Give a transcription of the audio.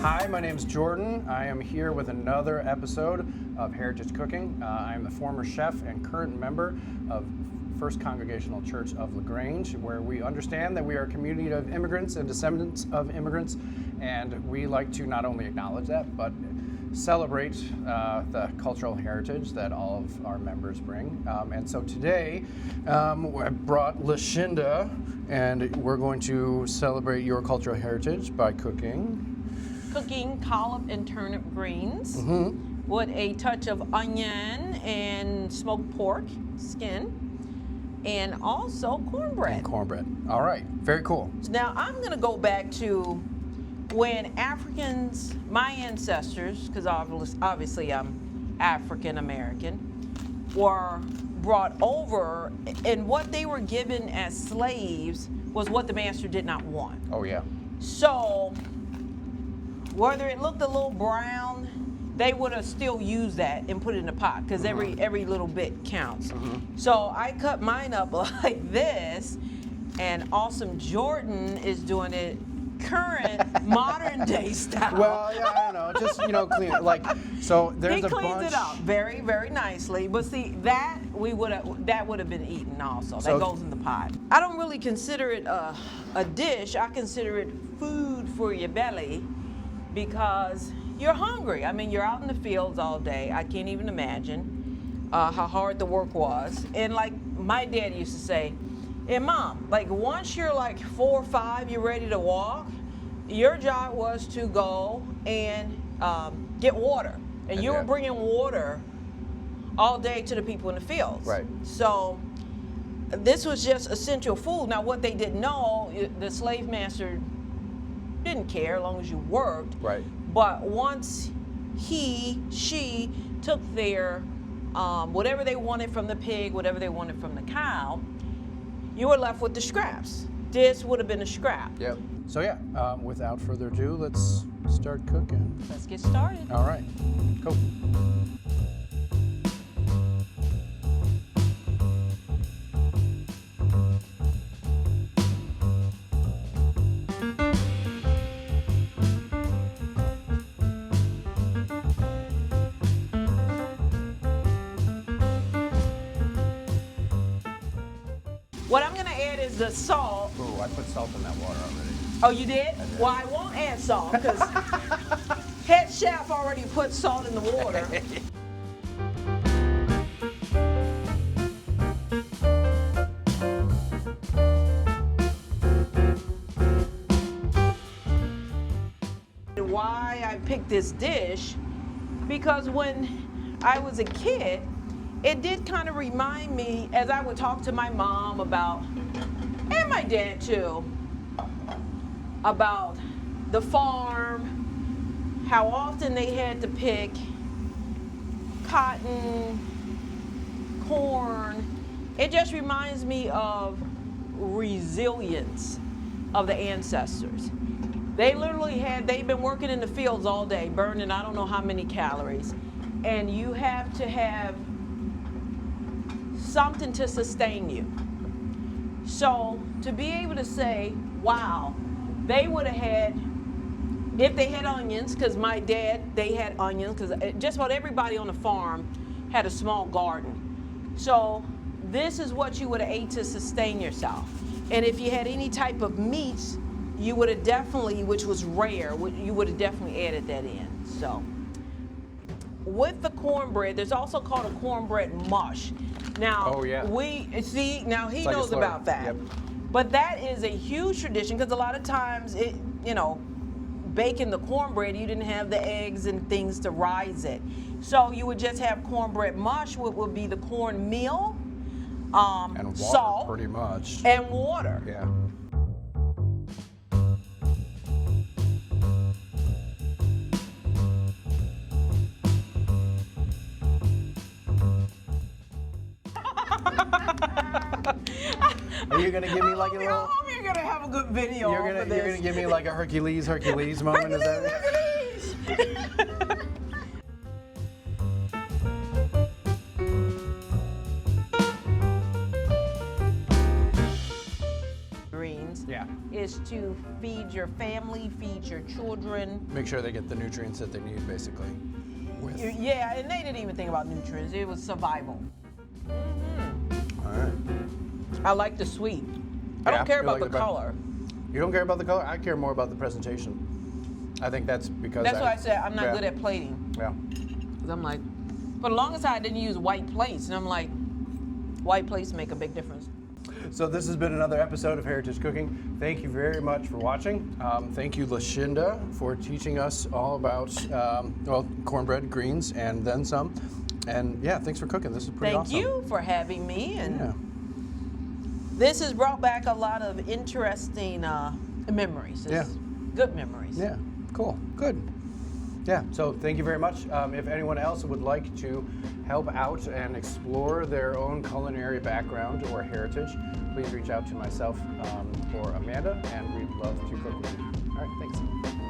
Hi, my name is Jordan. I am here with another episode of Heritage Cooking. I am the former chef and current member of First Congregational Church of LaGtange, where we understand that we are a community of immigrants and descendants of immigrants, and we like to not only acknowledge that, but celebrate the cultural heritage that all of our members bring. And so today, I brought LaShinda, and we're going to celebrate your cultural heritage by cooking Collard and turnip greens with a touch of onion and smoked pork skin, and also cornbread. All right, very cool. Now I'm going to go back to when Africans, my ancestors, because obviously I'm African American, were brought over, and what they were given as slaves was what the master did not want. Oh yeah. So whether it looked a little brown, they would have still used that and put it in the pot, because every little bit counts. So I cut mine up like this, and Awesome Jordan is doing it current modern day style. Well, yeah, I don't know, just clean it. Like, so there's He a cleans bunch. it up very, very nicely. But see, that would have been eaten also. So that goes in the pot. I don't really consider it a dish. I consider it food for your belly, because you're hungry. I mean, you're out in the fields all day. I can't even imagine how hard the work was. And like my dad used to say, and Mom, like once you're like 4 or 5, you're ready to walk, your job was to go and get water. And you were bringing water all day to the people in the fields. Right. So this was just essential food. Now what they didn't know, the slave master didn't care as long as you worked. Right. But once she took their whatever they wanted from the pig, whatever they wanted from the cow, you were left with the scraps. This would have been a scrap. Yep. So yeah, without further ado, let's start cooking. Let's get started. All right. Cool. What I'm gonna add is the salt. Ooh, I put salt in that water already. Oh, you did? Well, I won't add salt because head chef already put salt in the water. Why I picked this dish, because when I was a kid, it did kind of remind me, as I would talk to my mom about, and my dad too, about the farm, how often they had to pick cotton, corn. It just reminds me of resilience of the ancestors. They've been working in the fields all day, burning I don't know how many calories. And you have to have something to sustain you. So to be able to say, wow, they would have had, if they had onions, because my dad, they had onions, because just about everybody on the farm had a small garden. So this is what you would have ate to sustain yourself. And if you had any type of meats, you would have definitely, which was rare, you would have definitely added that in. So with the cornbread, there's also called a cornbread mush. Now, oh, yeah. now he like knows about that. Yep. But that is a huge tradition, because a lot of times, baking the cornbread, you didn't have the eggs and things to rise it. So you would just have cornbread mush, which would be the cornmeal, and water, salt, pretty much. and water. Yeah. Are you gonna give me like a little? I hope you're gonna have a good video. You're gonna give me like a Hercules moment. Is that? is to feed your family, feed your children. Make sure they get the nutrients that they need, basically. Yeah, and they didn't even think about nutrients. It was survival. All right. I like the sweet. I don't care about the color. You don't care about the color? I care more about the presentation. I think that's because That's why I said I'm not good at plating. Yeah. 'Cause I'm like, for the longest time I didn't use white plates, and I'm like, white plates make a big difference. So this has been another episode of Heritage Cooking. Thank you very much for watching. Thank you, Lashinda, for teaching us all about, cornbread, greens, and then some. And yeah, thanks for cooking. This is pretty awesome. Thank you for having me. And Yeah. this has brought back a lot of interesting memories. Yeah. Good memories. Yeah, cool, good. Yeah, so thank you very much. If anyone else would like to help out and explore their own culinary background or heritage, please reach out to myself or Amanda, and we'd love to cook with you. All right, thanks.